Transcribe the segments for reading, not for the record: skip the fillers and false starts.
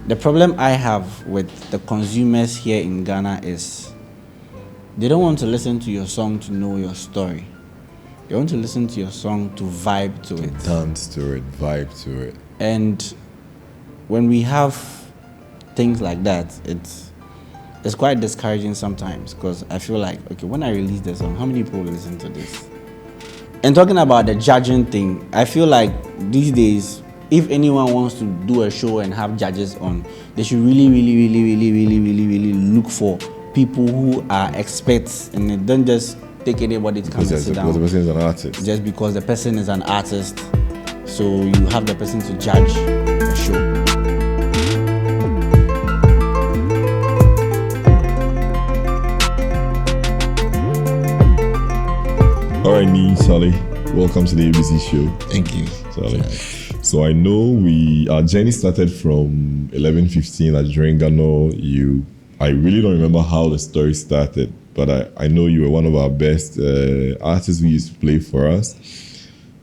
the problem I have with the consumers here in Ghana is they don't want to listen to your song to know your story. They want to listen to your song to vibe to it. Dance to it, vibe to it. And when we have things like that, it's quite discouraging sometimes, because I feel like, okay, when I release the song, how many people will listen to this? And talking about the judging thing, I feel like these days, if anyone wants to do a show and have judges on, they should really look for people who are experts, and they don't just take anybody to come and sit down. Because the person is an artist. Just because the person is an artist, so you have the person to judge the show. All right, Nee, Sally, welcome to the ABC show. Thank you, Sally. So I know our journey started from 11:15 at Dringano. I really don't remember how the story started, but I know you were one of our best artists who used to play for us.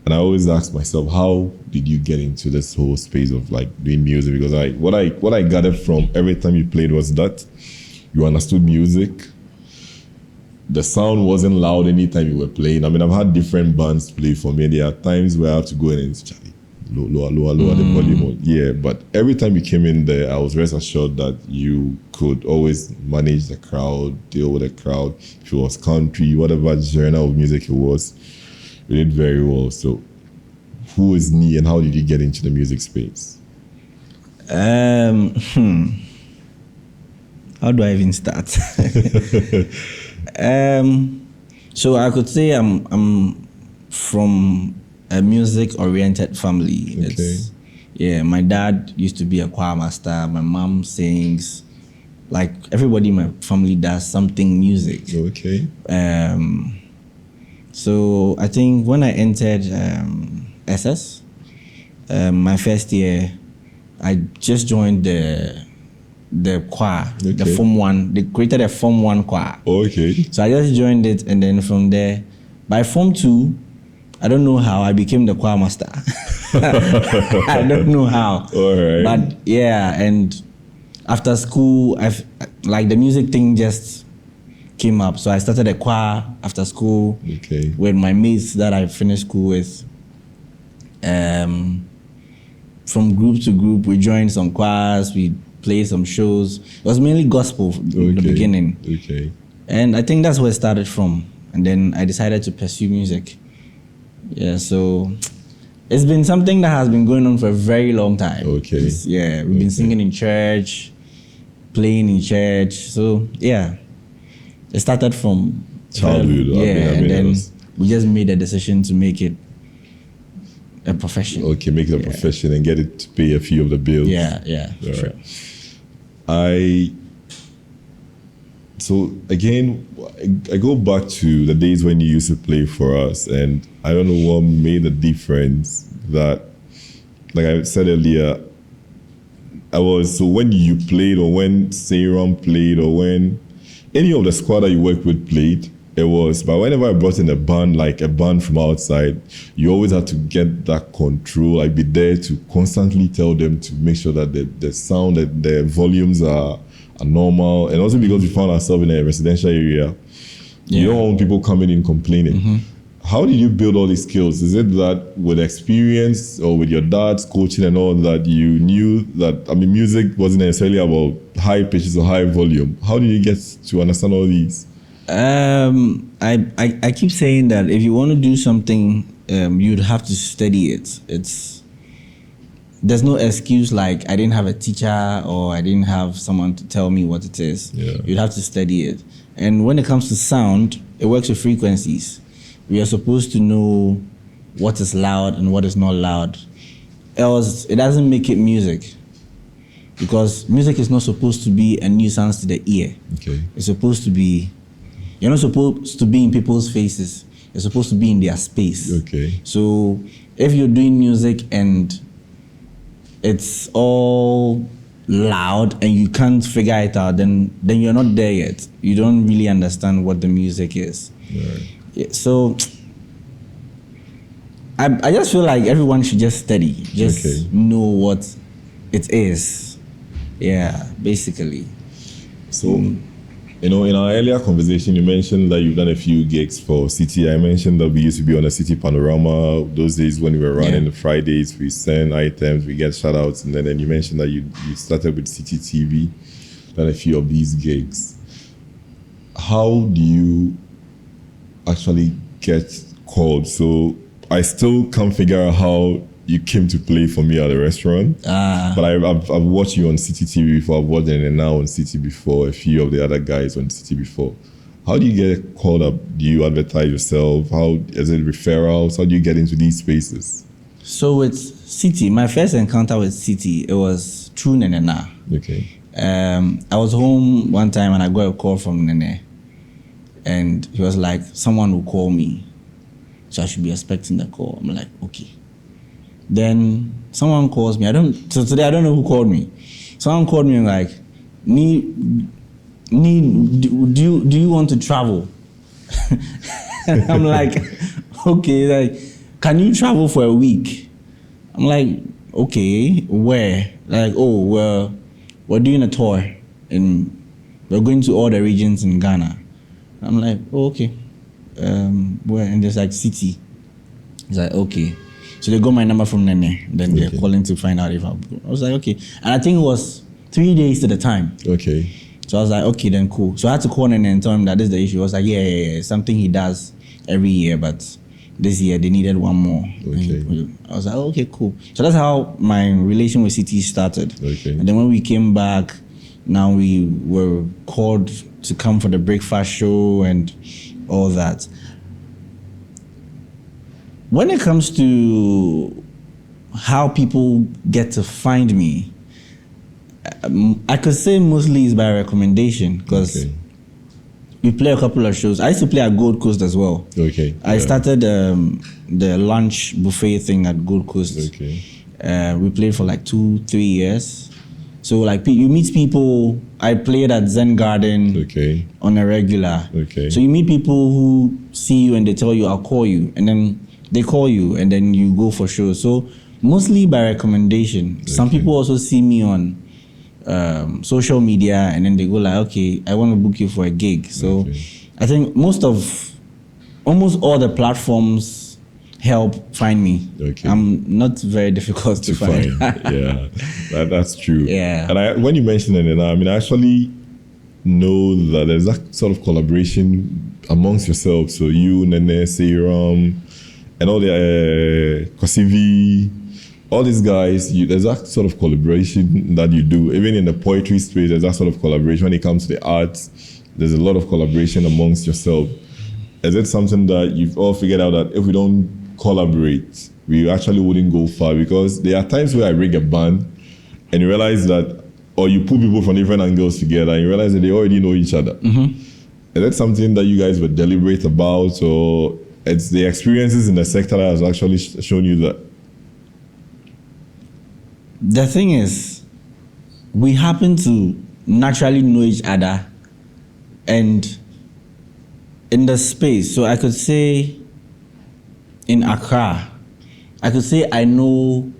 And I always ask myself, how did you get into this whole space of like doing music? Because what I gathered from every time you played was that you understood music. The sound wasn't loud anytime you were playing. I mean, I've had different bands play for me. There are times where I have to go in and say, Charlie, lower the volume. Yeah, but every time you came in there, I was rest assured that you could always manage the crowd, deal with the crowd. If it was country, whatever genre of music it was, you did very well. So who is Nee and how did you get into the music space? How do I even start? So I could say I'm from a music-oriented family. Okay. My dad used to be a choir master. My mom sings. Like everybody in my family does something music. Okay. So I think when I entered SS, my first year, I just joined the choir, the Form 1. They created a Form 1 choir. Okay. So I just joined it, and then from there, by Form 2, I don't know how I became the choir master. I don't know how. All right. But yeah, and after school, like the music thing just came up. So I started a choir after school with my mates that I finished school with. From group to group, we joined some choirs, we played some shows. It was mainly gospel in the beginning. Okay. And I think that's where it started from. And then I decided to pursue music. Yeah, so it's been something that has been going on for a very long time. Okay. We've been singing in church, playing in church. So yeah, it started from childhood. And then we just made a decision to make it a profession. Okay, make it a profession and get it to pay a few of the bills. Yeah, sure. So again, I go back to the days when you used to play for us, and I don't know what made the difference that, like I said earlier, so when you played, or when Seiram played, or when any of the squad that you worked with played, but whenever I brought in a band, like a band from outside, you always had to get that control. I'd be there to constantly tell them to make sure that the sound, that the volumes are normal. And also because we found ourselves in a residential area, you don't want people coming in complaining. Mm-hmm. How did you build all these skills? Is it that with experience or with your dad's coaching and all that, you knew that, music wasn't necessarily about high pitches or high volume? How did you get to understand all these? I keep saying that if you want to do something, you'd have to study it. There's no excuse like I didn't have a teacher or I didn't have someone to tell me what it is. Yeah. You'd have to study it. And when it comes to sound, it works with frequencies. We are supposed to know what is loud and what is not loud. Else, it doesn't make it music. Because music is not supposed to be a nuisance to the ear. Okay. It's supposed to be. You're not supposed to be in people's faces. You're supposed to be in their space. Okay. So if you're doing music and it's all loud and you can't figure it out, then you're not there yet. You don't really understand what the music is. Right. Yeah, so I just feel like everyone should just study. Just know what it is. Yeah, basically. So, you know, in our earlier conversation, you mentioned that you've done a few gigs for City. I mentioned that we used to be on a City Panorama those days when we were running the Fridays. We send items, we get shout outs. And then you mentioned that you started with City TV, done a few of these gigs. How do you actually get called? So I still can't figure out how you came to play for me at the restaurant. But I've watched you on City TV before. I've watched it now on City before, a few of the other guys on City before. How do you get called up? Do you advertise yourself? How is it referrals? How do you get into these spaces? So with City, my first encounter with City, it was through Nenena. Okay. I was home one time and I got a call from Nene. And he was like, someone will call me. So I should be expecting the call. I'm like, okay. Then someone calls me. So today I don't know who called me. Someone called me and like, do you want to travel? And I'm like, okay, like, can you travel for a week? I'm like, okay, where? Like, oh, well, we're doing a tour and we're going to all the regions in Ghana. I'm like, oh, okay. Where? And there's like City. He's like, okay. So they got my number from Nene. Then they're calling to find out if I was like, okay. And I think it was 3 days to the time. Okay. So I was like, okay, then cool. So I had to call Nene and tell him that this is the issue. I was like, yeah. Something he does every year, but this year they needed one more. Okay. I was like, oh, okay, cool. So that's how my relation with City started. Okay. And then when we came back, now we were called to come for the breakfast show and all that. When it comes to how people get to find me, I could say mostly it's by recommendation because we play a couple of shows. I used to play at Gold Coast as well. Okay. I started the lunch buffet thing at Gold Coast. Okay. We played for like 2-3 years. So like you meet people. I played at Zen Garden on a regular. Okay. So you meet people who see you and they tell you, I'll call you. And then they call you and then you go for shows. So mostly by recommendation. Some people also see me on social media and then they go like, okay, I want to book you for a gig. So I think almost all the platforms help find me. Okay. I'm not very difficult to find. Yeah, that's true. Yeah. And when you mentioned it, I mean, I actually know that there's that sort of collaboration amongst yourselves. So you, Nene, Serum, and all the Kosivi, all these guys, there's that sort of collaboration that you do. Even in the poetry space, there's that sort of collaboration. When it comes to the arts, there's a lot of collaboration amongst yourself. Is it something that you've all figured out that if we don't collaborate, we actually wouldn't go far? Because there are times where I bring a band and you realize that, or you put people from different angles together and you realize that they already know each other. Mm-hmm. Is that something that you guys were deliberate about, or it's the experiences in the sector that has actually shown you that? The thing is, we happen to naturally know each other and in the space. So I could say in Accra, I could say I know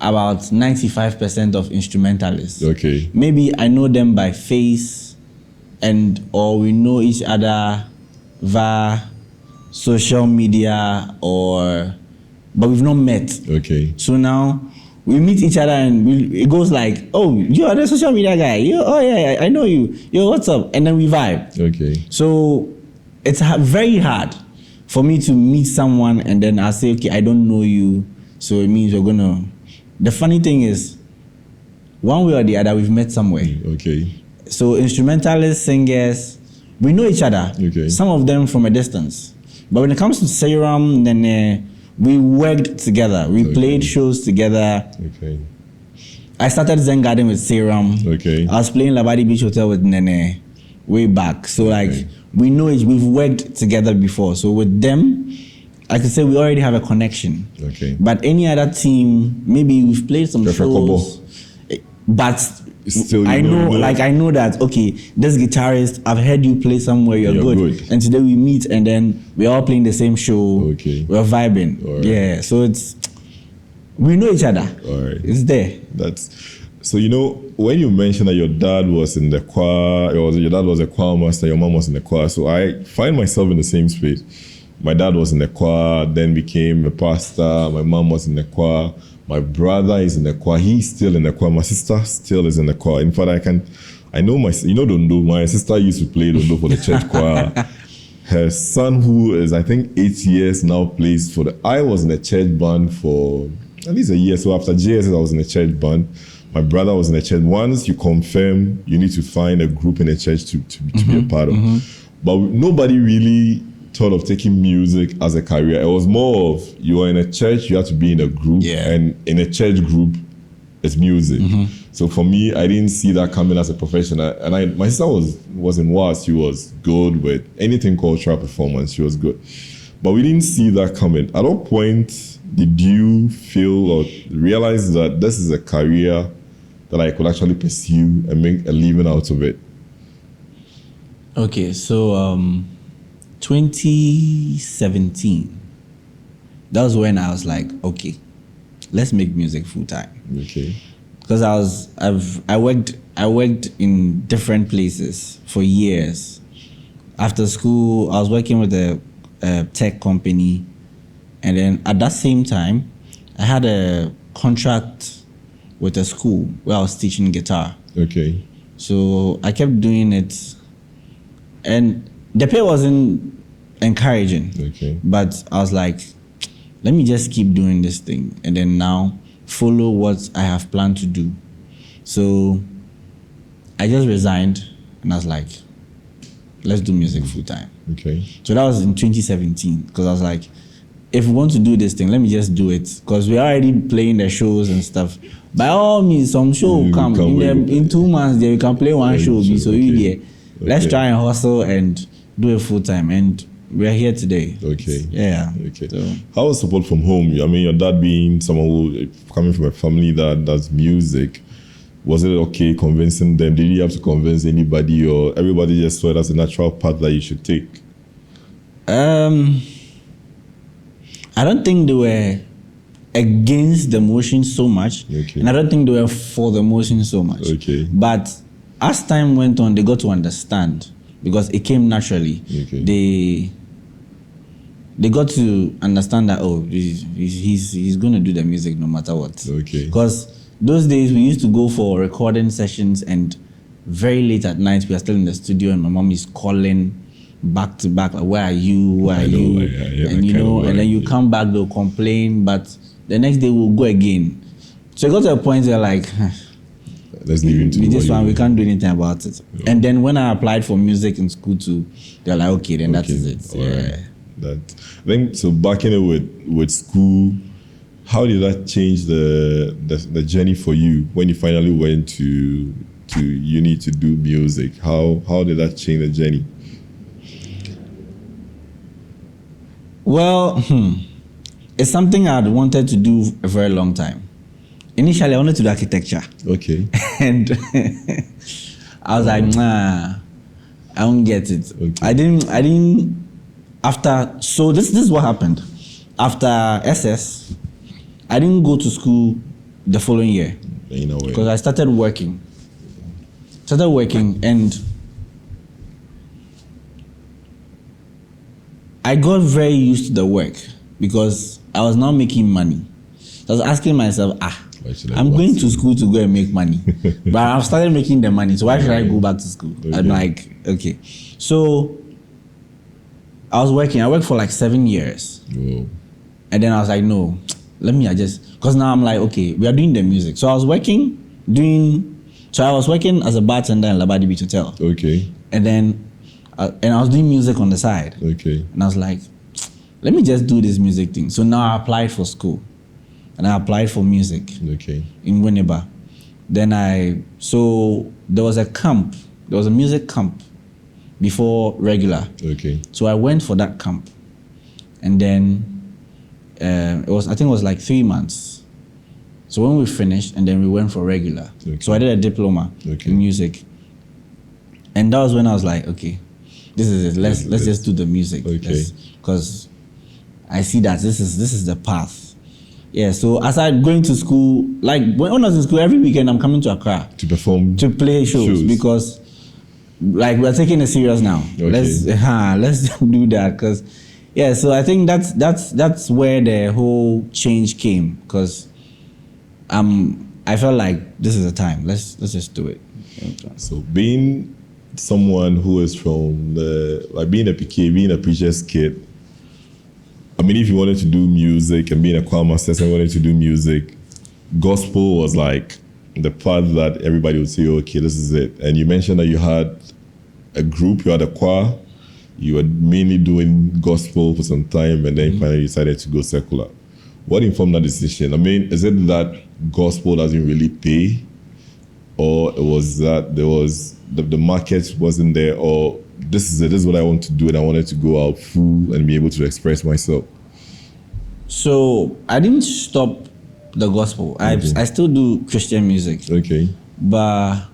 about 95% of instrumentalists. Okay. Maybe I know them by face or we know each other via social media but we've not met. Okay. So now we meet each other and it goes like, oh, you're the social media guy. Oh yeah, I know you. Yo, what's up? And then we vibe. Okay. So it's very hard for me to meet someone and then I say, okay, I don't know you, so it means we're gonna. The funny thing is, one way or the other, we've met somewhere. Okay. So instrumentalists, singers, we know each other. Okay. Some of them from a distance, but when it comes to Serum, then we worked together. We played shows together. Okay. I started Zen Garden with Serum. Okay. I was playing Labadi Beach Hotel with Nene way back. So like we know we've worked together before. So with them, I could say we already have a connection. Okay. But any other team, maybe we've played some shows. But still, I know that, okay, this guitarist, I've heard you play somewhere, you're good. And today we meet and then we're all playing the same show. Okay. We're vibing. Right. Yeah. So we know each other. All right. It's there. So, when you mentioned that your dad was in the choir, or your dad was a choir master, your mom was in the choir. So I find myself in the same space. My dad was in the choir, then became a pastor. My mom was in the choir. My brother is in the choir. He's still in the choir. My sister still is in the choir. In fact, I know Dondo. My sister used to play Dondo for the church choir. Her son, who is, I think, 8 years now, plays for I was in a church band for at least a year. So after JSS, I was in a church band. My brother was in a church. Once you confirm, you need to find a group in a church to be a part of. But nobody really thought of taking music as a career. It was more of, you are in a church, you have to be in a group, and in a church group, it's music. So for me, I didn't see that coming as a profession. And my sister was in WAS. She was good with anything cultural performance. She was good. But we didn't see that coming. At what point did you feel or realize that this is a career that I could actually pursue and make a living out of it? Okay, so 2017, that was when I was like, okay, let's make music full time. Okay. Because I worked in different places for years. After school, I was working with a tech company, and then at that same time, I had a contract with a school where I was teaching guitar. Okay. So I kept doing it, and the pay wasn't encouraging. Okay. But I was like, let me just keep doing this thing, and then now follow what I have planned to do. So I just resigned, and I was like, let's do music full time. Okay. So that was in 2017, because I was like, if we want to do this thing, let me just do it, because we're already playing the shows and stuff. By all means, some show will come. In 2 months, there we can play one show. So you there. Let's try and hustle and do it full time. And we're here today. Okay. Yeah. Okay. So, how was support from home? I mean, your dad being someone who coming from a family that does music, was it okay convincing them? Did you have to convince anybody, or everybody just saw it as a natural path that you should take? I don't think they were against the motion so much, and I don't think they were for the motion so much. Okay. But as time went on, they got to understand, because it came naturally. Okay. They got to understand that, oh, he's going to do the music no matter what. Okay. Because those days we used to go for recording sessions, and very late at night we are still in the studio, and my mom is calling back to back, like, where are you? Where are you? And and then you come back, they'll complain, but the next day we'll go again. So it got to a point where like, let's leave him to with this one, we can't do anything about it. Yeah. And then when I applied for music in school too, they're like, okay, then that is it. Right. So back in it with school, how did that change the journey for you when you finally went to uni to do music? How did that change the journey? Well, it's something I'd wanted to do a very long time. Initially, I wanted to do architecture. Okay. And I was like, nah, I don't get it. Okay. I didn't. So this is what happened. After SS, I didn't go to school the following year. In a way. Because I started working, and I got very used to the work, because I was now making money. So I was asking myself, I'm going to school to go and make money. But I've started making the money, so why should I go back to school? Okay. I'm like, okay. So I was working. I worked for like 7 years. Whoa. And then I was like, no, let me adjust. Because now I'm like, okay, we are doing the music. So I was working as a bartender in Labadi Beach Hotel. Okay. And then, I was doing music on the side. Okay. And I was like, let me just do this music thing. So now I applied for school. And I applied for music. Okay. In Winneba. So there was a music camp before regular. Okay. So I went for that camp. And then I think it was like 3 months. So when we finished, and then we went for regular. Okay. So I did a diploma in music. And that was when I was like, okay, this is it. Let's just do the music. Okay. Because I see that this is the path. Yeah, so aside going to school, like when I was in school, every weekend I'm coming to Accra To perform. to play shows because, like, we're taking it serious now. Okay. Let's do that because, yeah. So I think that's where the whole change came because, I felt like this is the time. Let's just do it. So being someone who is from being a PK, being a preacher's kid. I mean, if you wanted to do music and being a choir master and wanted to do music, gospel was like the part that everybody would say, okay, this is it. And you mentioned that you had a group, you had a choir, you were mainly doing gospel for some time, and then finally decided to go secular. What informed that decision? I mean, is it that gospel doesn't really pay? Or it was that there was the market wasn't there, or this is it, this is what I want to do, and I wanted to go out full and be able to express myself? So I didn't stop the gospel. Okay. I still do Christian music. Okay. But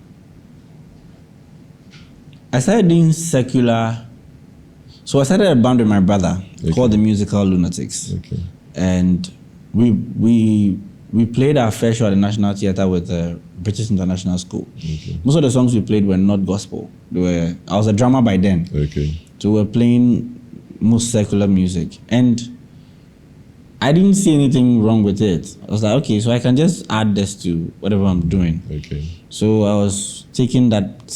I started doing secular. So I started a band with my brother called the Musical Lunatics. Okay. And we played our fair show at the National Theatre with the British International School. Okay. Most of the songs we played were not gospel. I was a drummer by then. Okay. So we were playing most secular music. And I didn't see anything wrong with it. I was like, okay, so I can just add this to whatever I'm doing. Okay. So I was taking that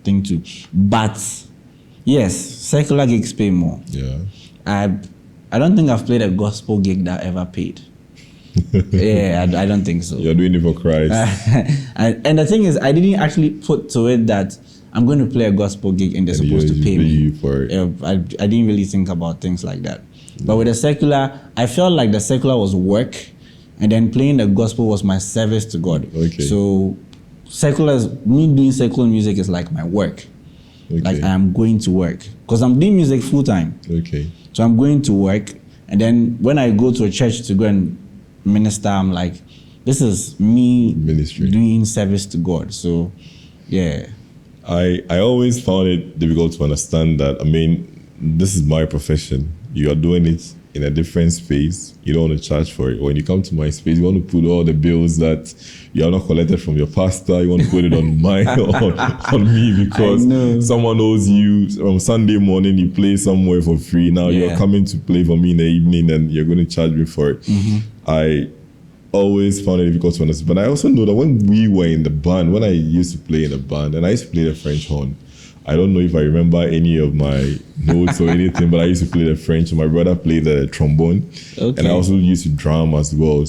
thing too. But yes, secular gigs pay more. Yeah. I don't think I've played a gospel gig that ever paid. Yeah, I don't think so. You're doing it for Christ. And the thing is, I didn't actually put to it that I'm going to play a gospel gig and they're supposed to pay me. You for it. I didn't really think about things like that. But with the secular, I felt like the secular was work, and then playing the gospel was my service to God. Okay. So me doing secular music is like my work. Okay. Like I'm going to work because I'm doing music full time. Okay. So I'm going to work, and then when I go to a church to go and minister, I'm like, this is me Ministry. doing service to God. So, yeah. I always found it difficult to understand that. I mean, this is my profession. You are doing it in a different space. You don't want to charge for it. When you come to my space, you want to put all the bills that you have not collected from your pastor. You want to put it on mine, on me, because someone owes you. On Sunday morning, you play somewhere for free. Now you're coming to play for me in the evening, and you're going to charge me for it. Mm-hmm. I always found it difficult to understand. But I also know that when we were in the band, when I used to play in a band, and I used to play the French horn, I don't know if I remember any of my notes or anything, but I used to play the French. My brother played the trombone, and I also used to drum as well.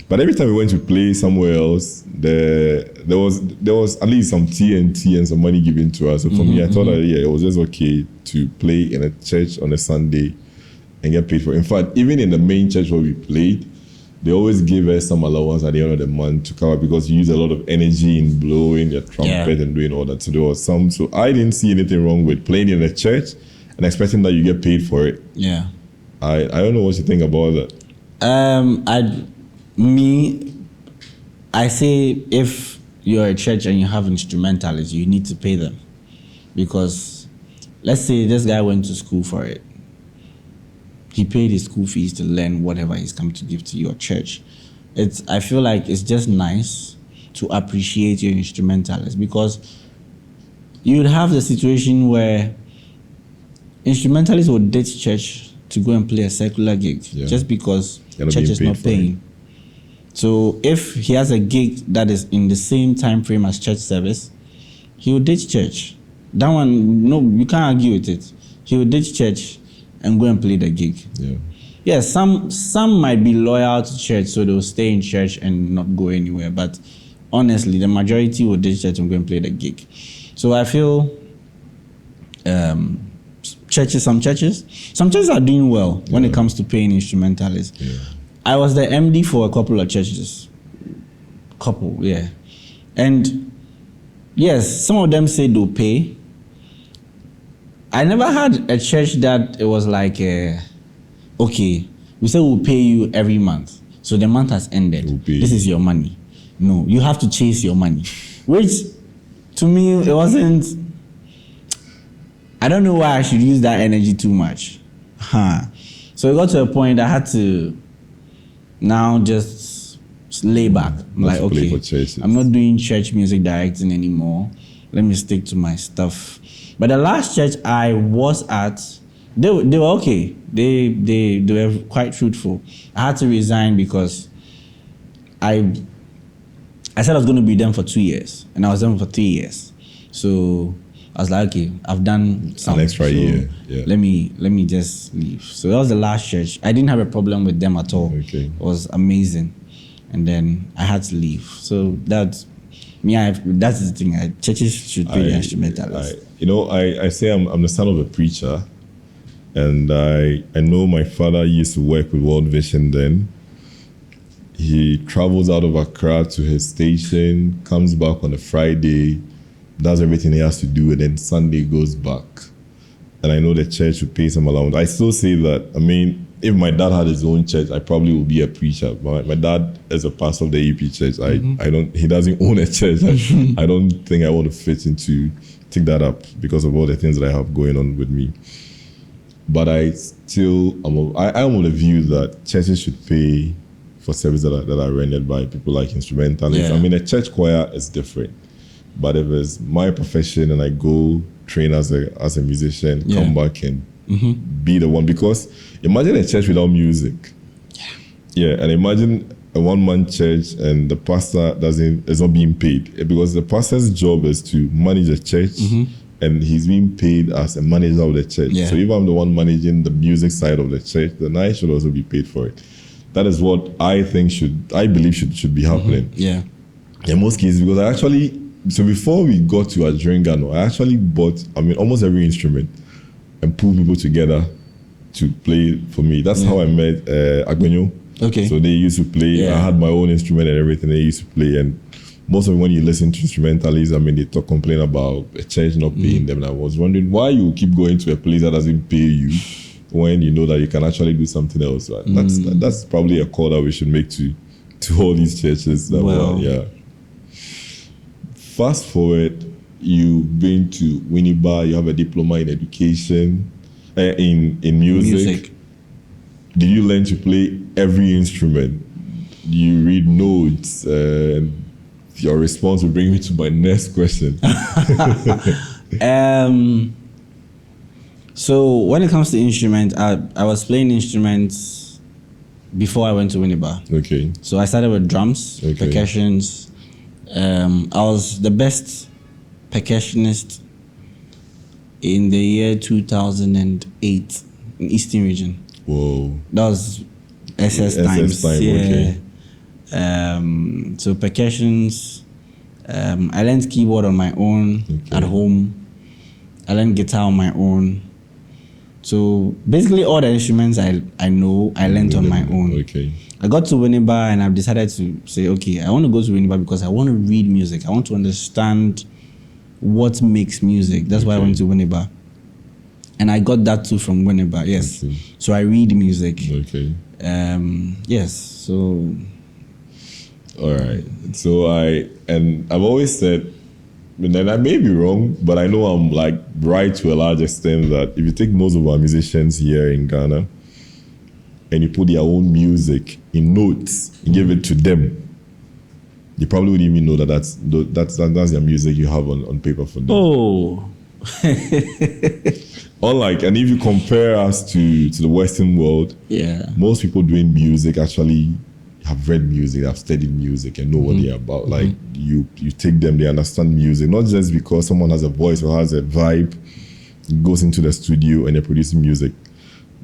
But every time we went to play somewhere else, there was at least some TNT and some money given to us. So for me, I thought that it was just okay to play in a church on a Sunday and get paid for it. In fact, even in the main church where we played, they always give us some allowance at the end of the month to cover, because you use a lot of energy in blowing your trumpet and doing all that. So there was some. So I didn't see anything wrong with playing in a church and expecting that you get paid for it. Yeah. I don't know what you think about that. I say if you're a church and you have instrumentalists, you need to pay them, because let's say this guy went to school for it. He paid his school fees to learn whatever he's come to give to your church. I feel like it's just nice to appreciate your instrumentalists, because you'd have the situation where instrumentalists would ditch church to go and play a secular gig just because church is not paying. So if he has a gig that is in the same time frame as church service, he will ditch church. That one, no, you can't argue with it. He will ditch church and go and play the gig. Yeah, some might be loyal to church, so they'll stay in church and not go anywhere. But honestly, the majority will ditch church and go and play the gig. So I feel some churches are doing well when it comes to paying instrumentalists. I was the MD for a couple of churches. And yes, some of them say they'll pay. I never had a church that it was like, okay, we say we'll pay you every month. So the month has ended. This is your money. No, you have to chase your money. Which, to me, it wasn't... I don't know why I should use that energy too much. So it got to a point I had to now just lay back. I'm like, to play okay, for churches. I'm not doing church music directing anymore. Let me stick to my stuff. But the last church I was at, they were okay. They were quite truthful. I had to resign because I said I was going to be them for 2 years, and I was them for 3 years. So I was like, okay, I've done an extra year. Yeah. Let me just leave. So that was the last church. I didn't have a problem with them at all. Okay. It was amazing, and then I had to leave. So that's me. That's the thing. Churches should pay the instrumentalists. I say I'm the son of a preacher, and I know my father used to work with World Vision then. He travels out of Accra to his station, comes back on a Friday, does everything he has to do, and then Sunday goes back. And I know the church would pay some allowance. I still say that, if my dad had his own church, I probably would be a preacher. My dad is a pastor of the EP church. He doesn't own a church. I don't think I want to take that up because of all the things that I have going on with me. But I am of the view that churches should pay for services that are rendered by people like instrumentalists. Yeah. A church choir is different. But if it's my profession and I go train as a musician, come back and be the one, because imagine a church without music. Yeah, and imagine a one-man church and the pastor is not being paid, because the pastor's job is to manage the church, and he's being paid as a manager of the church. Yeah. So if I'm the one managing the music side of the church, then I should also be paid for it. That is what I believe should be happening. Yeah. In most cases, because so before we got to Adringano, I actually bought, almost every instrument and pulled people together to play for me. That's how I met Agbenyo. Okay. So they used to play. Yeah. I had my own instrument and everything. They used to play, and most of them, when you listen to instrumentalists, they complain about a church not paying them. And I was wondering why you keep going to a place that doesn't pay you when you know that you can actually do something else. Right? That's probably a call that we should make to all these churches. Fast forward, you've been to Winneba, you have a diploma in education, in music. Did you learn to play every instrument? Do you read notes? Your response will bring me to my next question. So when it comes to instruments, I was playing instruments before I went to Winneba. Okay. So I started with drums, percussions. I was the best percussionist in the year 2008 in Eastern Region. Whoa. That was SS times. Okay. So percussions, I learned keyboard on my own at home. I learned guitar on my own. So basically all the instruments I know, I learned on my own. Okay. I got to Winneba and I've decided to say, okay, I want to go to Winneba because I want to read music. I want to understand what makes music. That's why I went to Winneba. And I got that too from Winneba, yes. Okay. So I read music. Okay. Yes, so... All right. So I've always said, and I may be wrong, but I know I'm right to a large extent, that if you take most of our musicians here in Ghana and you put their own music in notes and give it to them, you probably wouldn't even know that that's their music you have on paper for them. Oh. And if you compare us to the Western world, most people doing music actually have read music, have studied music, and know what they're about. Like you take them, they understand music, not just because someone has a voice or has a vibe, goes into the studio and they're producing music.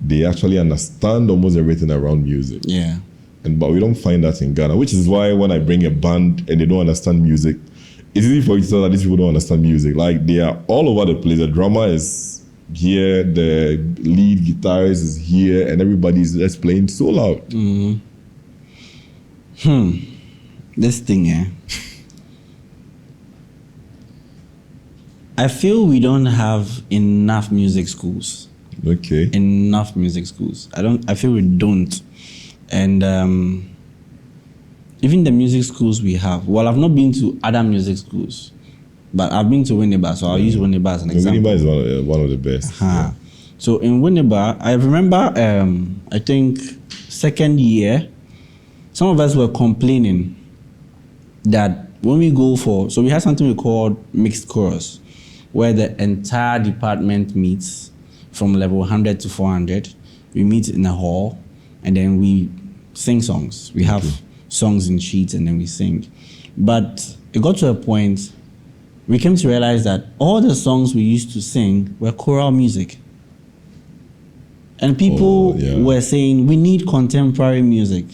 They actually understand almost everything around music. Yeah. But we don't find that in Ghana, which is why when I bring a band and they don't understand music, it's easy for you to tell that these people don't understand music. Like, they are all over the place. The drummer is here, the lead guitarist is here, and everybody's just playing so loud. This thing, I feel we don't have enough music schools. Okay. Enough music schools. I feel we don't. And even the music schools we have, well, I've not been to other music schools, but I've been to Winneba, so I'll use Winneba as an example. Winneba is one of the best. Yeah. So in Winneba, I remember, I think second year, some of us were complaining that when we go for, so we had something we called mixed chorus, where the entire department meets from level 100 to 400. We meet in a hall, and then we sing songs. We have songs in sheets, and then we sing. But it got to a point, we came to realize that all the songs we used to sing were choral music. And people were saying, we need contemporary music,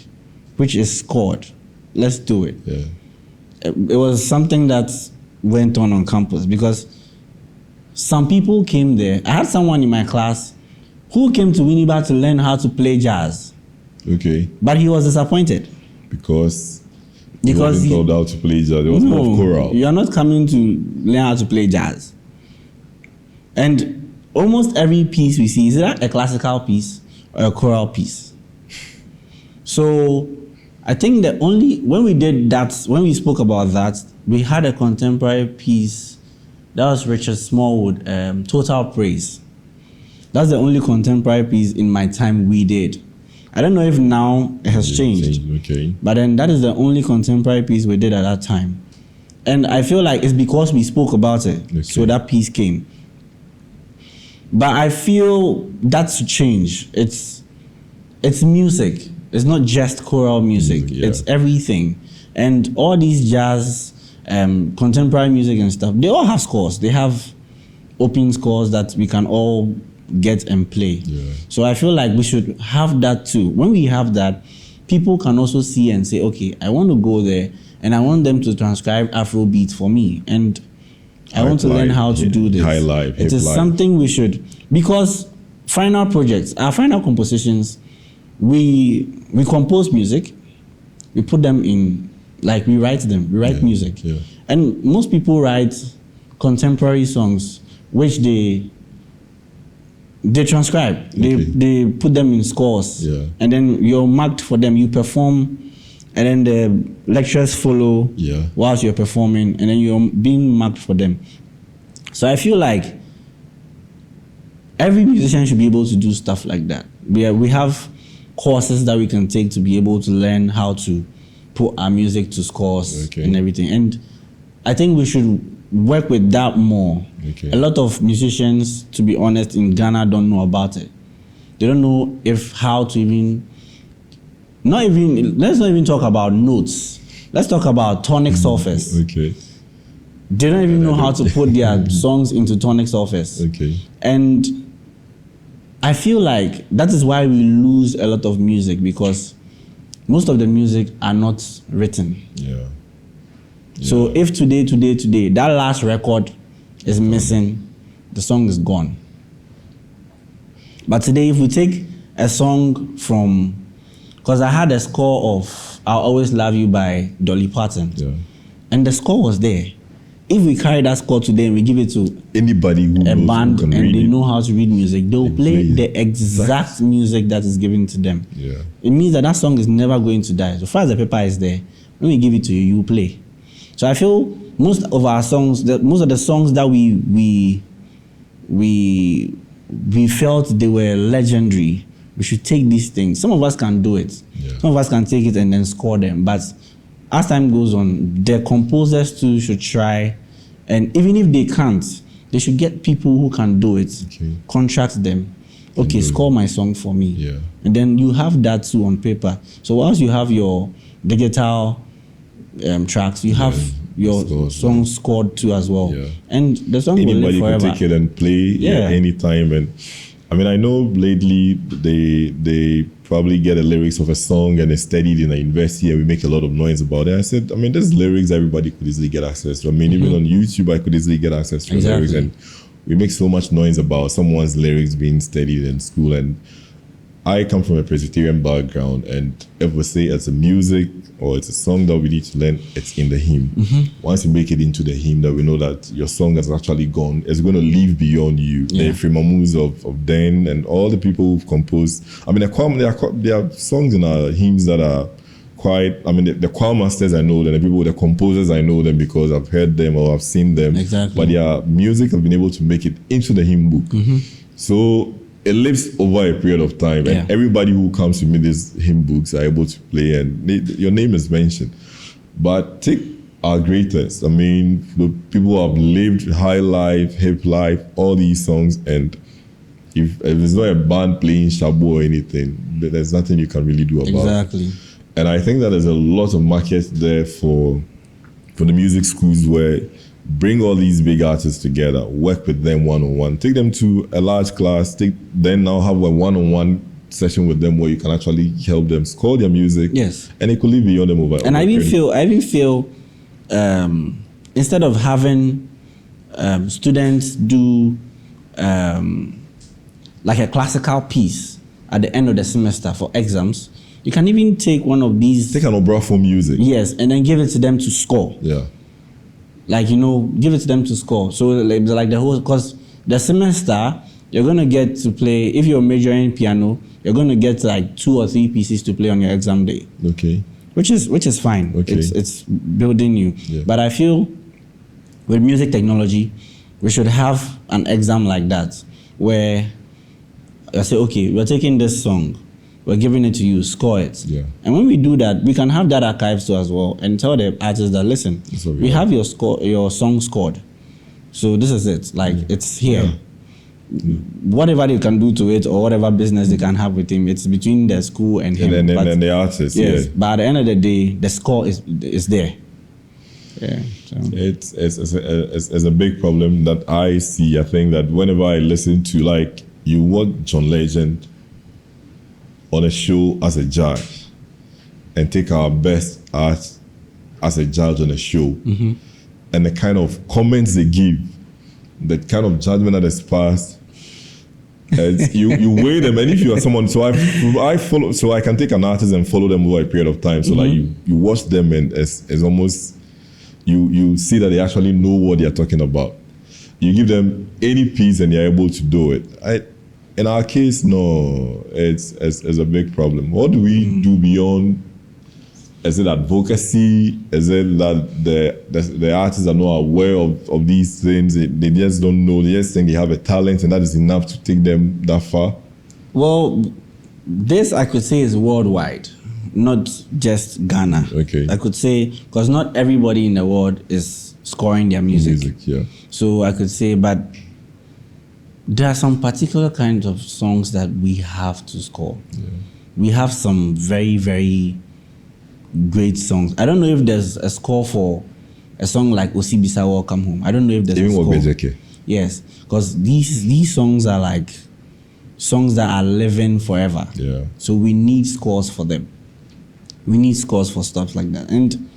which is chord. Let's do it. Yeah. It was something that went on campus because some people came there. I had someone in my class who came to Winneba to learn how to play jazz. Okay. But he was disappointed. Because he wasn't told how to play jazz. It was more choral. You are not coming to learn how to play jazz. And almost every piece we see is either a classical piece or a choral piece. So I think that when we did that, when we spoke about that, we had a contemporary piece that was Richard Smallwood, Total Praise. That's the only contemporary piece in my time we did. I don't know if now it has changed. Okay. But then that is the only contemporary piece we did at that time. And I feel like it's because we spoke about it. Okay. So that piece came. But I feel that's to change. It's music. It's not just choral music. It's everything. And all these jazz, contemporary music and stuff, they all have scores. They have opening scores that we can all get and play. Yeah. So I feel like we should have that too. When we have that, people can also see and say, okay, I want to go there and I want them to transcribe Afrobeat for me. And I want to learn how to do this. High life, it is something we should, because final projects, our final compositions, we compose music, we put them in, like we write them, we write music. Yeah. And most people write contemporary songs, which they transcribe. They put them in scores. Yeah. And then you're marked for them. You perform, and then the lecturers follow whilst you're performing, and then you're being marked for them. So I feel like every musician should be able to do stuff like that. We have courses that we can take to be able to learn how to put our music to scores and everything. And I think we should work with that more. A lot of musicians, to be honest, in Ghana don't know about it. They don't know how to let's not even talk about notes. Let's talk about tonic solfege. They don't even know how to put their songs into tonic solfege. And I feel like that is why we lose a lot of music, because most of the music are not written. So if today, that last record is missing, the song is gone. But today, if we take a song from, because I had a score of I'll Always Love You by Dolly Parton, and the score was there. If we carry that score today and we give it to anybody who a band and they know how to read music, they'll play the exact music that is given to them. It means that song is never going to die. So far as the paper is there, when we give it to you, you play. So I feel most of our songs, most of the songs that we felt they were legendary, we should take these things. Some of us can do it. Some of us can take it and then score them. But as time goes on, the composers too should try. And even if they can't, they should get people who can do it. Contract them. Okay, score my song for me. And then you have that too on paper. So once you have your digital tracks, you have your song scored too as well. And the song will live forever. Anybody can take it and play anytime. And I mean, I know lately they probably get the lyrics of a song and it's studied in a university and we make a lot of noise about it. I said, I mean, there's lyrics everybody could easily get access to. I mean, even on YouTube, I could easily get access to lyrics. And we make so much noise about someone's lyrics being studied in school. And I come from a Presbyterian background, and if we say it's a music or it's a song that we need to learn, it's in the hymn. Once you make it into the hymn, that we know that your song has actually gone, it's going to live beyond you. The Frimamus of Den and all the people who've composed. I mean, there are songs in our hymns that are quite, I mean, the choir masters, I know them, the people, the composers, I know them because I've heard them or I've seen them. But their music has been able to make it into the hymn book. So it lives over a period of time, and everybody who comes to me these hymn books are able to play, and your name is mentioned. But take our greatest. I mean, the people who have lived high life, hip life, all these songs, and if it's not a band playing shabu or anything, there's nothing you can really do about it. Exactly. And I think that there's a lot of market there for the music schools where bring all these big artists together, work with them one-on-one, take them to a large class, then now have a one-on-one session with them where you can actually help them score their music. Yes. And it could live beyond them over. And I even feel instead of having students do like a classical piece at the end of the semester for exams, you can even take one of these. Take an opera for music. Yes, and then give it to them to score. Yeah. Like, give it to them to score. So like the whole, because the semester, you're going to get to play, if you're majoring piano, you're going to get like 2 or 3 pieces to play on your exam day. Okay. Which is fine. Okay. It's building you. Yeah. But I feel with music technology, we should have an exam like that where I say, okay, we're taking this song, we're giving it to you, score it. Yeah. And when we do that, we can have that archived too as well and tell the artists that, listen, we have your song scored. So this is it. Like, it's here. Yeah. Whatever they can do to it or whatever business they can have with him, it's between the school and him. And then the artist. Yes, yeah. But at the end of the day, the score is there. Yeah, so. It's a big problem that I see. I think that whenever I listen to, like, you watch John Legend on a show as a judge and take our best art as a judge on a show, and the kind of comments they give, the kind of judgment that is passed, you weigh them. And if you are someone, so I follow, so I can take an artist and follow them over a period of time. So like you watch them and it's almost you see that they actually know what they are talking about. You give them any piece and they're able to do it. In our case, no, it's a big problem. What do we do beyond? Is it advocacy? Is it that the artists are not aware of these things? They just don't know. They just think they have a talent and that is enough to take them that far? Well, this I could say is worldwide, not just Ghana. Okay. I could say, because not everybody in the world is scoring their music. Yeah. So I could say, but there are some particular kinds of songs that we have to score. Yeah. We have some very, very great songs. I don't know if there's a score for a song like Osibisa Welcome Home. I don't know if there's a score. Yes, because these songs are like songs that are living forever. Yeah. So we need scores for them. We need scores for stuff like that. And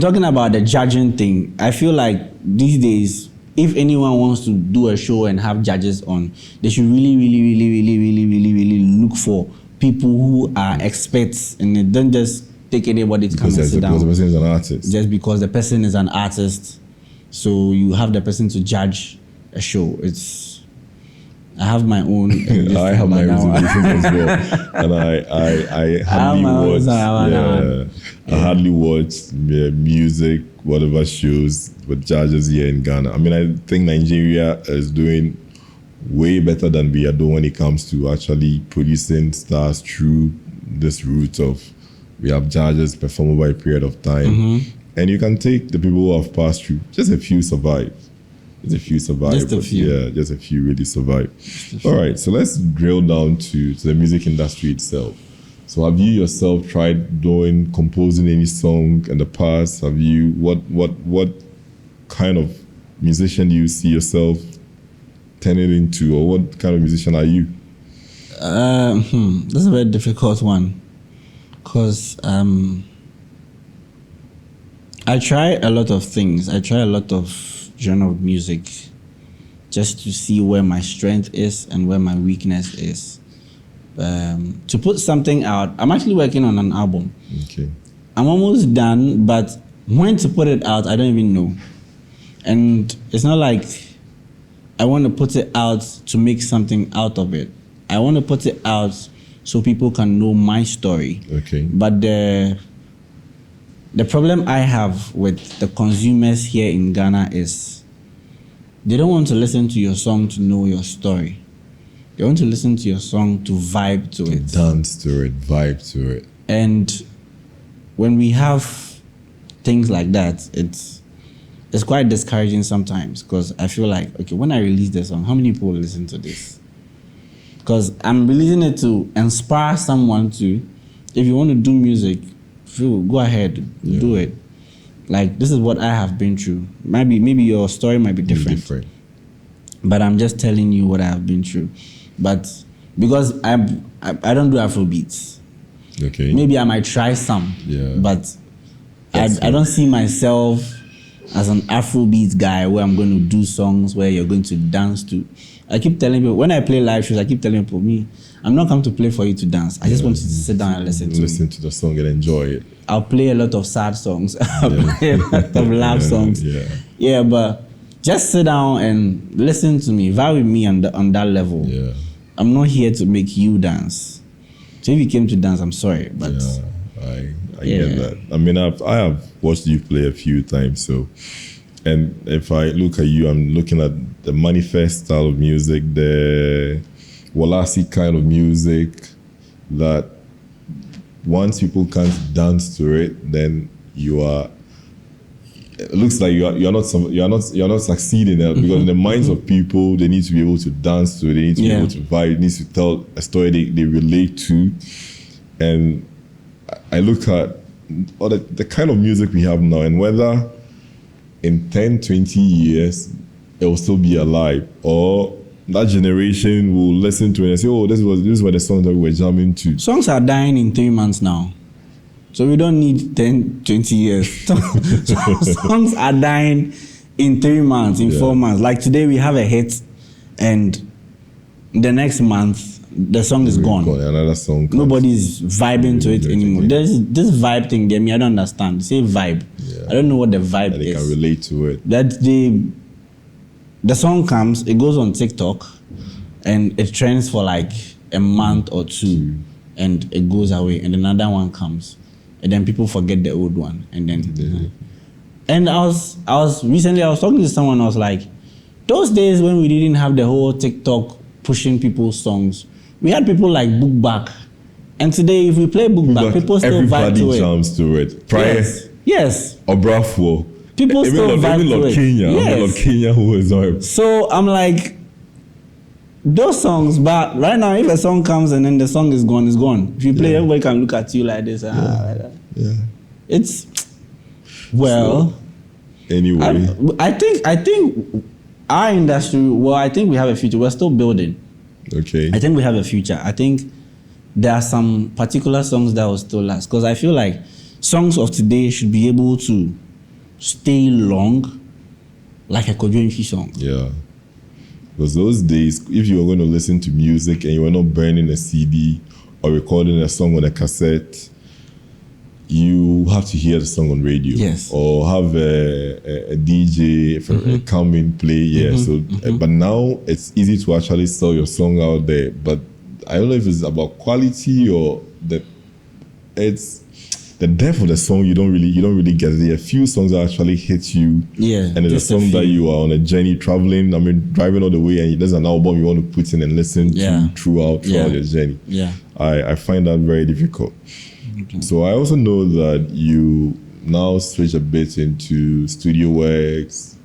talking about the judging thing, I feel like these days, if anyone wants to do a show and have judges on, they should really, really, really, really, really, really, really look for people who are experts in it. Don't just take anybody to come and sit down. Because the person is an artist. Just because the person is an artist, so you have the person to judge a show. I have my own. I have my reservations as well, and I hardly watch music, whatever shows with judges here in Ghana. I mean, I think Nigeria is doing way better than we are doing when it comes to actually producing stars through this route of we have judges perform over a period of time, and you can take the people who have passed through. Just a few survive. Just a few survive. Just a few. Yeah, just a few really survive. All right, so let's drill down to the music industry itself. So have you yourself tried composing any song in the past? Have you, what kind of musician do you see yourself turning into, or what kind of musician are you? This is a very difficult one, because I try a lot of things. I try a lot of genre of music just to see where my strength is and where my weakness is. To put something out, I'm actually working on an album. Okay. I'm almost done, but when to put it out, I don't even know. And it's not like I want to put it out to make something out of it. I want to put it out so people can know my story. Okay. But the problem I have with the consumers here in Ghana is they don't want to listen to your song to know your story. They want to listen to your song to vibe to it. Dance to it, vibe to it. And when we have things like that, it's quite discouraging sometimes, because I feel like, okay, when I release the song, how many people will listen to this? Because I'm releasing it to inspire someone to, if you want to do music, go ahead, do it. Like, this is what I have been through. Maybe your story might be different. But I'm just telling you what I have been through. But because I don't do Afrobeats. Okay. Maybe I might try some. Yeah. But I don't see myself as an Afrobeats guy where I'm going to do songs where you're going to dance to. I keep telling people, when I play live shows, I keep telling people, I'm not come to play for you to dance. I just want you to sit down and listen to the song and enjoy it. I'll play a lot of sad songs. I'll play a lot of love songs. Yeah, but just sit down and listen to me. Vibe with me on that level. Yeah. I'm not here to make you dance. So if you came to dance, I'm sorry, but I get that. I mean, I have watched you play a few times, so. And if I look at you, I'm looking at the manifest style of music, the Walasi kind of music, that once people can't dance to it, then you are. It looks like you're not succeeding because in the minds of people, they need to be able to dance to it, they need to be able to vibe, it needs to tell a story they relate to. And I look at the kind of music we have now, and whether in 10, 20 years, it will still be alive, or that generation will listen to it and say, oh, this were the songs that we were jamming to. Songs are dying in 3 months now. So we don't need 10, 20 years. Songs are dying in 3 months, in 4 months. Like today we have a hit, and the next month, the song is gone. Another song comes. Nobody's vibing to it anymore. There's this vibe thing there, I don't understand. Say vibe. I don't know what the vibe is. They can relate to it. That the song comes, it goes on TikTok, and it trends for like a month or two, and it goes away, and another one comes, and then people forget the old one, and then. And I was recently talking to someone. I was like, those days when we didn't have the whole TikTok pushing people's songs, we had people like Bookback, and today if we play Bookback, people still vibe to it. Everybody jams to it. Prior, yes. Obrafo. People still vibe to it. Kenya. Yes. Kenya who is on. So I'm like, those songs, but right now if a song comes and then the song is gone, it's gone. If you play, everybody can look at you like this. It's well. So, anyway, I think our industry. Well, I think we have a future. We're still building. Okay. I think we have a future. I think there are some particular songs that will still last, because I feel like songs of today should be able to stay long, like a Kodwenfi song. Yeah. Because those days, if you were going to listen to music and you were not burning a CD or recording a song on a cassette, you have to hear the song on radio. Yes. Or have a DJ come in, play. But now it's easy to actually sell your song out there. But I don't know if it's about quality or it's the depth of the song. You don't really get it. There are a few songs that actually hit you. Yeah. And it's a song that you are on a journey, traveling. I mean, driving all the way, and there's an album you want to put in and listen to throughout your journey. Yeah. I find that very difficult. Okay. So I also know that you now switch a bit into studio works,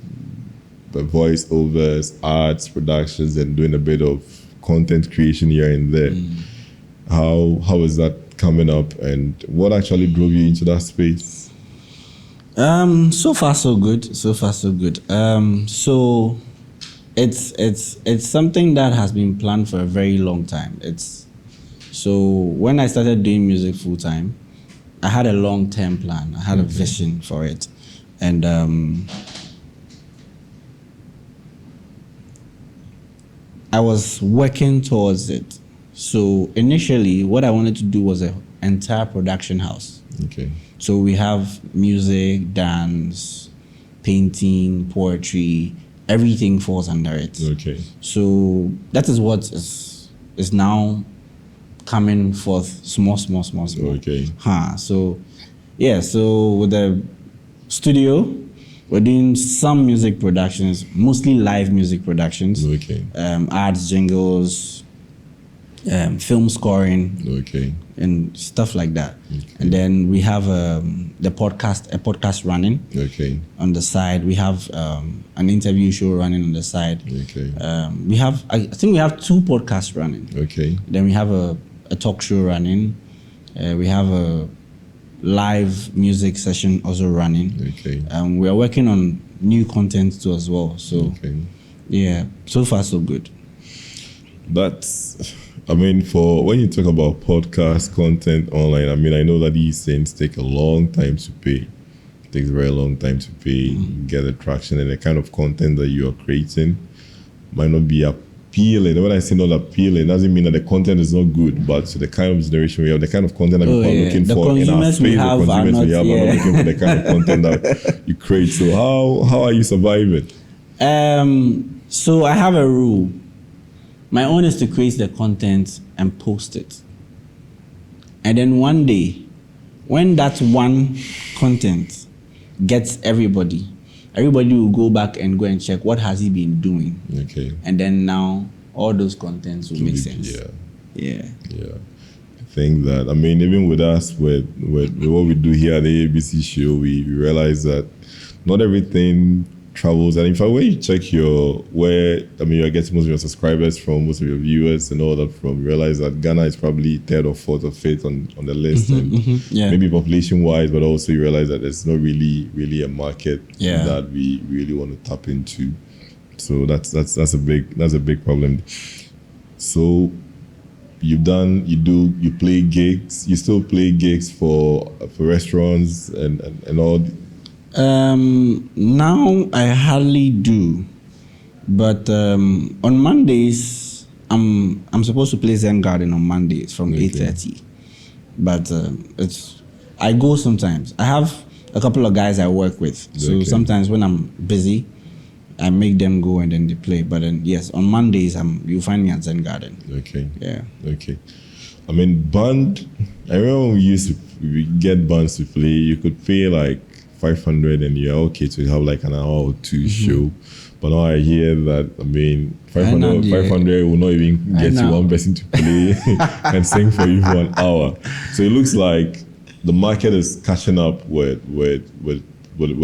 the voiceovers, arts, productions, and doing a bit of content creation here and there. How is that coming up, and what actually drove you into that space? So far so good. So it's something that has been planned for a very long time. So when I started doing music full time, I had a long-term plan. I had a vision for it, and I was working towards it. So initially, what I wanted to do was an entire production house. Okay. So we have music, dance, painting, poetry, everything falls under it. Okay. So that is what is now coming forth small. Okay. So with the studio, we're doing some music productions, mostly live music productions. Okay. Ads, jingles, film scoring, Okay. and stuff like that. And then we have a podcast running on the side. We have an interview show running on the side. Okay. I think we have 2 podcasts running. Okay. Then we have a talk show running. We have a live music session also running. Okay. We are working on new content too as well. So yeah, so far so good. That's, I mean, for when you talk about podcast content online, I mean, I know that these things take a long time to pay. It takes a very long time to pay, get the traction, and the kind of content that you are creating might not be appealing. When I say not appealing, it doesn't mean that the content is not good, but to the kind of generation we have, the kind of content that people are looking for in our space, the consumers we have are not looking for the kind of content that you create. So how are you surviving? So I have a rule. My own is to create the content and post it. And then one day, when that one content gets everybody will go back and go and check what has he been doing. Okay. And then now all those contents will make sense. Yeah. I think that, I mean, even with us, with what we do here at the ABC show, we realize that not everything travels. And in fact, when you check you're getting most of your subscribers from, most of your viewers and all that from, you realize that Ghana is probably 3rd or 4th or 5th on the list. Maybe population wise, but also you realize that there's not really a market that we really want to tap into. So that's a big problem. So you play gigs, you still play gigs for restaurants and all. Now I hardly do, but on Mondays I'm supposed to play Zen Garden on Mondays from 8:30. But I go sometimes. I have a couple of guys I work with, so sometimes when I'm busy, I make them go and then they play. But then yes, on Mondays you find me at Zen Garden. Okay. Yeah. Okay. I mean, band. I remember when we get bands to play. You could pay like 500 and you're okay to have like an hour or 2 show. But now I hear that, I mean, 500 will not even get you one person to play and sing for you for an hour. So it looks like the market is catching up with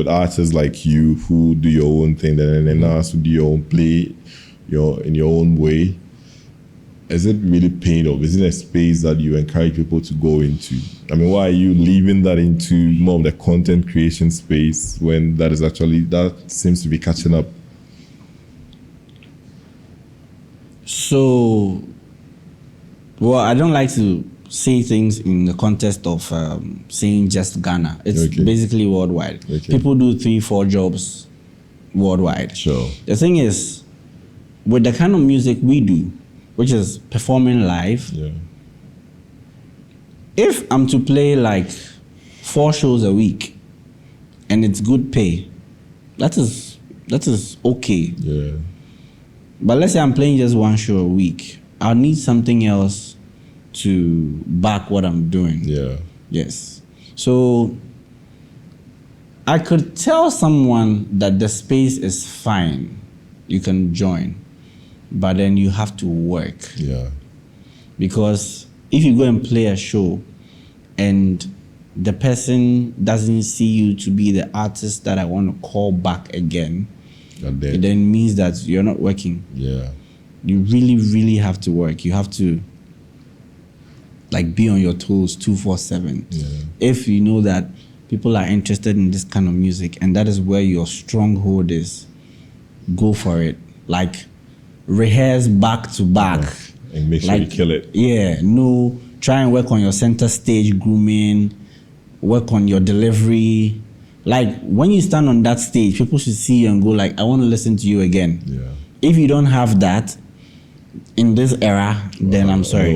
artists like you who do your own thing and then us who do your own play in your own way. Is it really paying off? Is it a space that you encourage people to go into? I mean, why are you leaving that into more of the content creation space when that seems to be catching up? So, well, I don't like to say things in the context of saying just Ghana. It's basically worldwide. People do 3-4 jobs worldwide. Sure. The thing is, with the kind of music we do, which is performing live. Yeah. If I'm to play like 4 shows a week and it's good pay, that is okay. Yeah. But let's say I'm playing just 1 show a week, I'll need something else to back what I'm doing. Yeah. Yes. So I could tell someone that the space is fine, you can join. But then you have to work. Yeah. Because if you go and play a show and the person doesn't see you to be the artist that I want to call back again, it then means that you're not working. Yeah. You really, really have to work. You have to like be on your toes 24/7. Yeah. If you know that people are interested in this kind of music and that is where your stronghold is, go for it. Like, rehearse back to back. And make sure you kill it. Yeah, no, try and work on your center stage grooming, work on your delivery. Like, when you stand on that stage, people should see you and go like, I want to listen to you again. Yeah. If you don't have that in this era, then I'm sorry.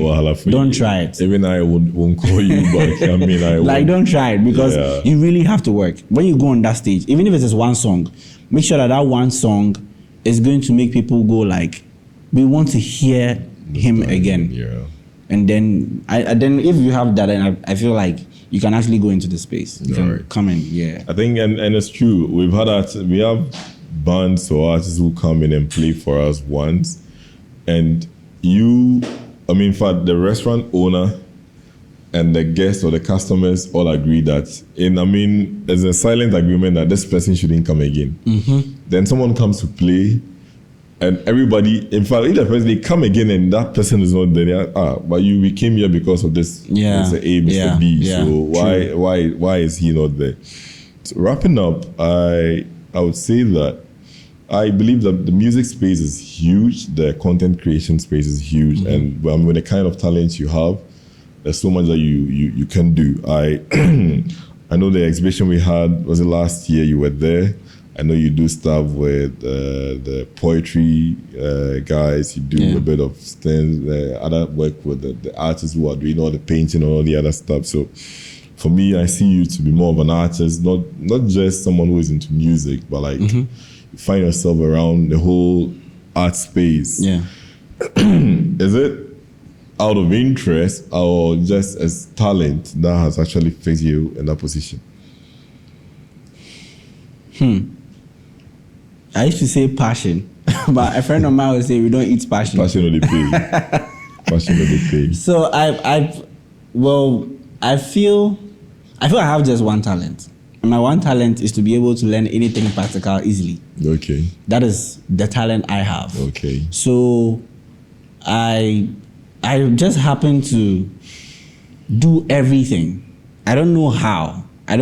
Don't try it. Even I won't call you back. I mean, like, don't try it because you really have to work. When you go on that stage, even if it is one song, make sure that that one song is going to make people go like, we want to hear him again. Yeah. And then, then if you have that, and I feel like you can actually go into the space. You can come in, yeah. I think, and it's true. We have bands or artists who come in and play for us once, and you I mean, in fact, the restaurant owner and the guests or the customers all agree that, there's a silent agreement that this person shouldn't come again. Then someone comes to play, and everybody, in fact, if the person they come again and that person is not there, but we came here because of this. Mr. A, Mr. B. So why is he not there? So wrapping up, I would say that I believe that the music space is huge, the content creation space is huge, and with the kind of talent you have, there's so much that you can do. I know the exhibition we had, was it last year? You were there. I know you do stuff with the poetry guys. You do a bit of things, other work with the artists who are doing all the painting and all the other stuff. So for me, I see you to be more of an artist, not just someone who is into music, but like you find yourself around the whole art space. Yeah. Is it out of interest or just as talent that has actually fixed you in that position? I used to say passion, but a friend of mine would say we don't eat passion. Passion or the pay. Passion or the pay. So I feel I have just one talent. And my one talent is to be able to learn anything practical easily. Okay. That is the talent I have. Okay. So I just happen to do everything. I don't know how. I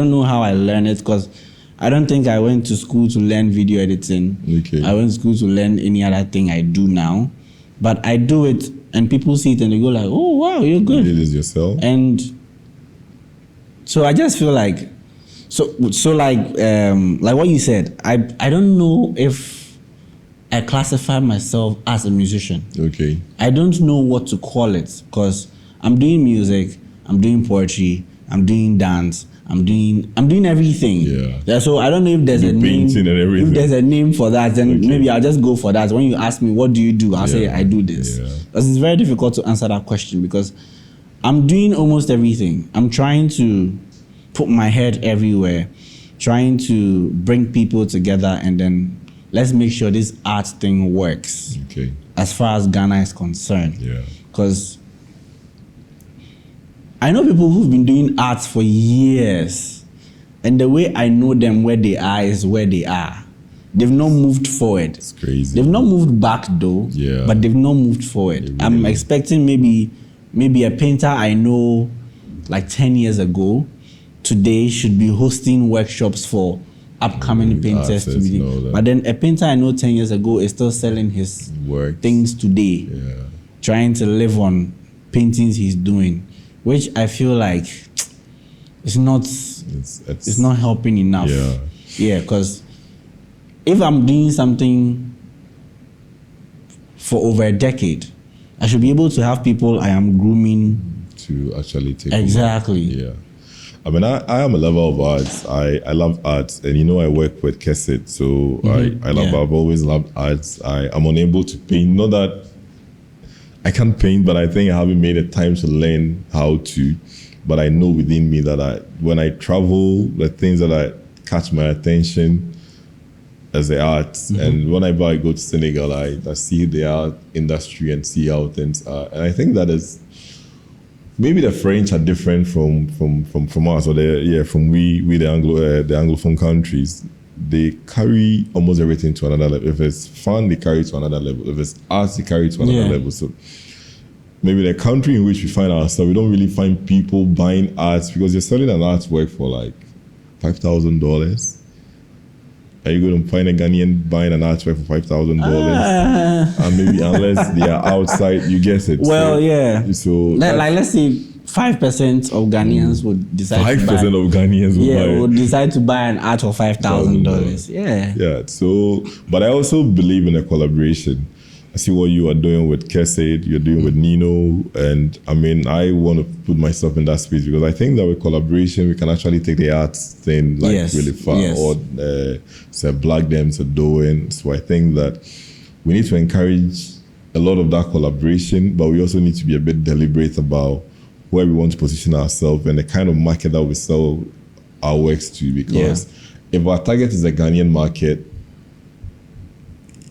learned it because I don't think I went to school to learn video editing. Okay. I went to school to learn any other thing I do now. But I do it and people see it and they go like, oh, wow, you're good. You did it yourself. And so I just feel like, like what you said, I don't know if I classify myself as a musician. Okay. I don't know what to call it because I'm doing music, I'm doing poetry, I'm doing dance, I'm doing everything. Yeah. So I don't know if there's a name. Painting and everything. If there's a name for that, then Okay. maybe I'll just go for that. When you ask me what do you do, I'll say I do this. Yeah. Because it's very difficult to answer that question because I'm doing almost everything. I'm trying to put my head everywhere, trying to bring people together, and then let's make sure this art thing works. Okay. As far as Ghana is concerned. Yeah. Because I know people who've been doing art for years, and the way I know them where they are is where they are. They've not moved forward. It's crazy. They've not moved back though, Yeah. but they've not moved forward. Really? I'm expecting maybe a painter I know like 10 years ago today should be hosting workshops for upcoming painters to be. But then a painter I know 10 years ago is still selling his Work. things today, trying to live on paintings he's doing, which I feel like it's not helping enough. Yeah, because if I'm doing something for over a decade, I should be able to have people I am grooming to actually take exactly. over. Yeah. I mean, I am a lover of arts. I love arts, and I work with Kesset, so I've always loved arts. I'm unable to paint. Not that I can't paint, but I think I haven't made a time to learn how to. But I know within me that when I travel, the things that catch my attention as the arts. And whenever I go to Senegal, I see the art industry and see how things are. And I think that is. Maybe the French are different from us, or from the Anglophone countries. They carry almost everything to another level. If it's fun, they carry it to another level. If it's arts, they carry it to another level. So maybe the country in which we find ourselves, we don't really find people buying arts because you're selling an artwork for like $5,000. Are you going to find a Ghanaian buying an artwork for $5,000? And maybe unless they are outside, you guess it. Well, So let's say 5% of Ghanaians would decide 5% of Ghanaians would decide to buy an art for $5,000. Yeah. So, but I also believe in a collaboration. I see what you are doing with Kesset, you're doing with Nino, and I mean, I want to put myself in that space because I think that with collaboration, we can actually take the arts thing really far, or say black them to doing. So I think that we need to encourage a lot of that collaboration, but we also need to be a bit deliberate about where we want to position ourselves and the kind of market that we sell our works to. Because if our target is the Ghanaian market,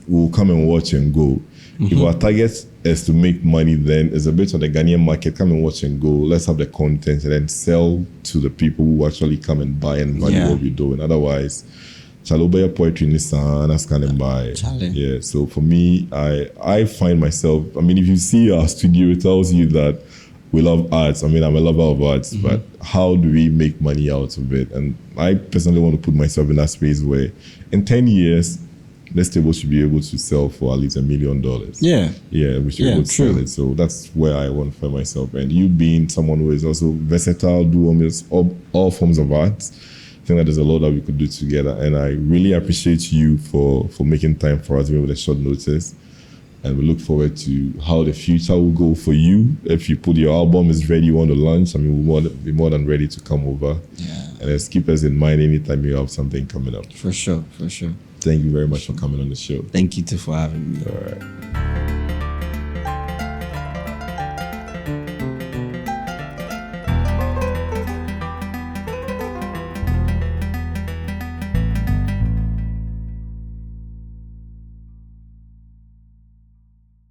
will come and watch and go. If our target is to make money, then it's a bit on the Ghanaian market, come and watch and go. Let's have the content and then sell to the people who actually come and buy and value what we're doing. Otherwise, Chaloba poetry in this kind of buy. Yeah. So for me, I find myself, I mean, if you see our studio, it tells you that we love arts. I mean, I'm a lover of arts, but how do we make money out of it? And I personally want to put myself in that space where in 10 years, this table should be able to sell for at least $1 million. Yeah. Yeah, we should be able to sell it. So that's where I want to find myself. And you being someone who is also versatile, do almost all forms of art, I think that there's a lot that we could do together. And I really appreciate you for making time for us, even with a short notice. And we look forward to how the future will go for you. If you put your album is ready, you want to launch, I mean, we'll be more than ready to come over. Yeah. And let's keep us in mind anytime you have something coming up. For sure, for sure. Thank you very much for coming on the show. Thank you too for having me. All right.